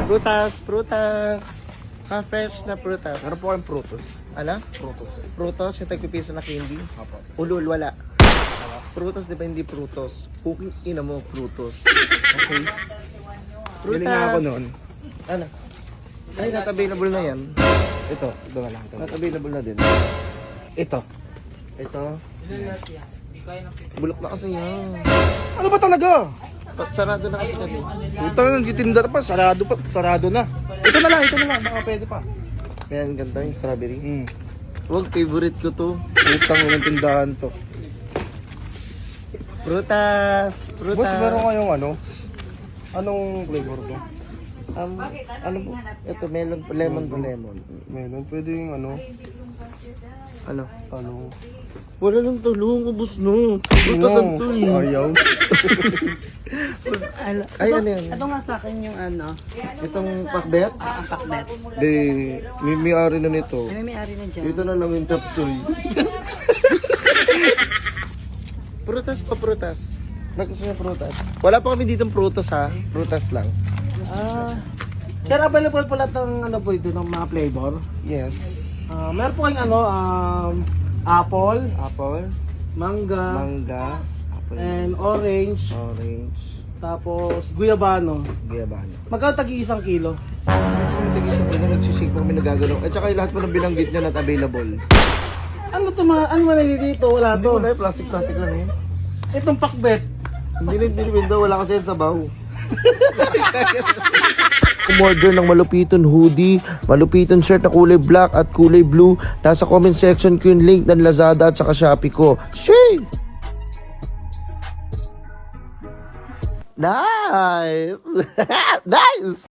Prutas. Fresh na prutas. Meron po kayong prutos. Ano? Prutos. Prutos, yung tagpipiso na candy. Apo. Ulul, wala. Prutos, di ba hindi prutos? Puking ina mo, prutos. Okay? Bili nga ako noon. Ano? Ay, not available na yan. Ito na lang. Not available na din. Ito. Ito. Bulok na kasi yan. Ano ba talaga? Sarado na kasi kami. Utang nang gitinda pa, sarado na. Ito na lang, baka pwede pa. Ayan, ganda yung strawberry. Wag, favorite ko to. Utang ng tindahan to. Prutas. Boss, meron kayong ano? Anong flavor to? Ano po? Ito, melon, lemon po, lemon. Meron, pwede yung ano? Ano? Wala Lang tulong, ubos no. Prutas to eh. Ayaw. Ay, ano yan? Ito nga sa akin yung ano, Itong pakbet? ang pakbet. Di, may-ari na nito. Ay, may ari na dyan. Dito na lang yung tapsoy. Prutas pa prutas. Gusto niya prutas. Wala pa kami ditong prutas ha. Prutas lang. Sir, available po lahat ng ano po ito, ng mga flavor. Yes. Meron po kayong ano, apple, Apple, mangga, apple, and orange, orange, tapos guyabano. guyabano. Magkano tagi 1 kilo? So, nag-isip ko na nagsisig kami nagagano. At saka lahat po ng binanggit niya not available. Ano to ano man dito? Wala Hindi to. wala, plastic lang yun. Itong pakbet. Hindi rin binibinda, wala kasi yan sa baho. Umorder ng malupiton hoodie, malupiton shirt na kulay black at kulay blue. Nasa comment section ko yung link ng Lazada at saka Shopee ko. Shame! Nice! Nice!